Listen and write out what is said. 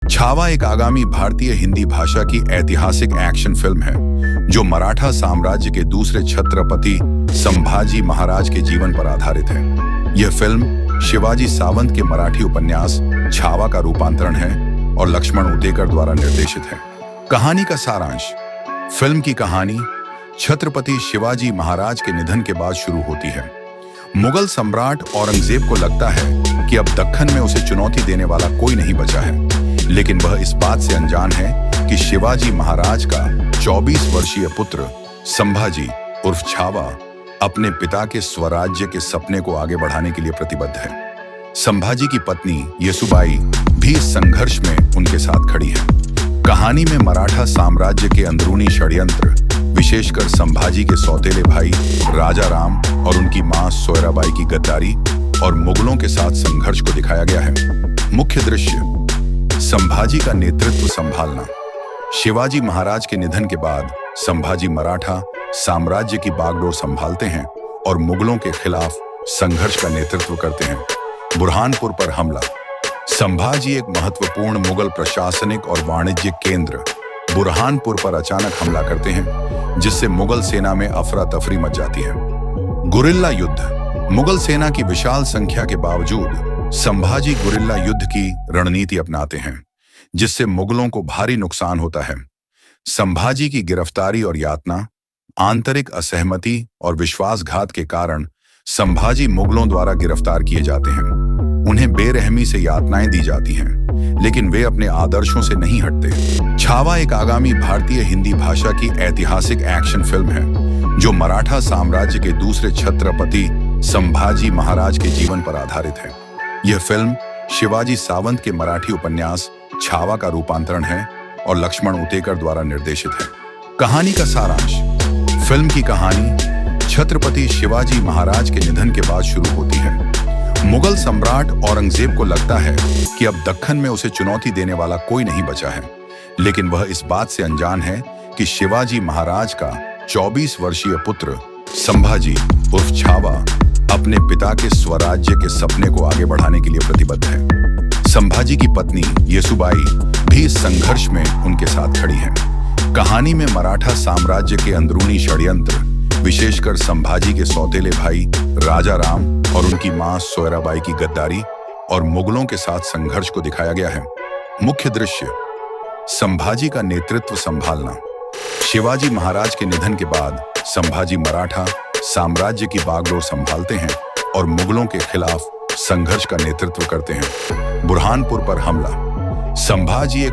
छावा एक आगामी भारतीय हिंदी भाषा की ऐतिहासिक एक्शन फिल्म है जो मराठा साम्राज्य के दूसरे छत्रपति संभाजी महाराज के जीवन पर आधारित है। यह फिल्म शिवाजी सावंत के मराठी उपन्यास छावा का रूपांतरण है और लक्ष्मण उतेकर द्वारा निर्देशित है। कहानी का सारांश। फिल्म की कहानी छत्रपति शिवाजी महाराज के निधन के बाद शुरू होती है। मुगल सम्राट औरंगजेब को लगता है कि अब दक्खन में उसे चुनौती देने वाला कोई नहीं बचा है, लेकिन वह इस बात से अनजान है कि शिवाजी महाराज का 24 वर्षीय पुत्र संभाजी उर्फ छावा अपने पिता के स्वराज्य के सपने को आगे बढ़ाने के लिए प्रतिबद्ध है। संभाजी की पत्नी येसुबाई भी इस संघर्ष में उनके साथ खड़ी है। कहानी में मराठा साम्राज्य के अंदरूनी षड्यंत्र, विशेषकर संभाजी के सौतेले भाई राजा राम और उनकी मां सोयराबाई की गद्दारी और मुगलों के साथ संघर्ष को दिखाया गया है। मुख्य दृश्य। संभाजी का नेतृत्व संभालना। शिवाजी महाराज के निधन के बाद संभाजी मराठा साम्राज्य की बागडोर संभालते हैं और मुगलों के खिलाफ संघर्ष का नेतृत्व करते हैं। बुरहानपुर पर हमला। संभाजी एक महत्वपूर्ण मुगल प्रशासनिक और वाणिज्यिक केंद्र बुरहानपुर पर अचानक हमला करते हैं, जिससे मुगल सेना में अफरा तफरी मच जाती है। गुरिल्ला युद्ध। मुगल सेना की विशाल संख्या के बावजूद संभाजी गुरिल्ला युद्ध की रणनीति अपनाते हैं, जिससे मुगलों को भारी नुकसान होता है। संभाजी की गिरफ्तारी और यातना। आंतरिक असहमति और विश्वासघात के कारण संभाजी मुगलों द्वारा गिरफ्तार किए जाते हैं। उन्हें बेरहमी से यातनाएं दी जाती हैं, लेकिन वे अपने आदर्शों से नहीं हटते। छावा एक आगामी भारतीय हिंदी भाषा की ऐतिहासिक एक्शन फिल्म है जो मराठा साम्राज्य के दूसरे छत्रपति संभाजी महाराज के जीवन पर आधारित है। यह फिल्म शिवाजी सावंत के मराठी उपन्यास छावा का रूपांतरण है और लक्ष्मण उतेकर द्वारा निर्देशित है। कहानी का सारांश। फिल्म की कहानी छत्रपति शिवाजी महाराज के निधन के बाद शुरू होती है। मुगल सम्राट औरंगजेब को लगता है कि अब दक्खन में उसे चुनौती देने वाला कोई नहीं बचा है, लेकिन वह इस बात से अनजान है कि शिवाजी महाराज का 24 वर्षीय पुत्र संभाजी उर्फ छावा अपने पिता के स्वराज्य के सपने को आगे बढ़ाने के लिए प्रतिबद्ध है। संभाजी की पत्नी येसुबाई भी इस संघर्ष में उनके साथ खड़ी है। कहानी में मराठा साम्राज्य के अंदरूनी षड्यंत्र, विशेषकर संभाजी के सौतेले भाई राजा राम और उनकी मां सोयराबाई की गद्दारी और मुगलों के साथ संघर्ष को दिखाया गया है। मुख्य दृश्य। संभाजी का नेतृत्व संभालना। शिवाजी महाराज के निधन के बाद संभाजी मराठा साम्राज्य की बागडोर संभालते हैं और मुगलों के खिलाफ संघर्ष का नेतृत्व करते हैं। बुरहानपुर पर हमला। संभाजी एक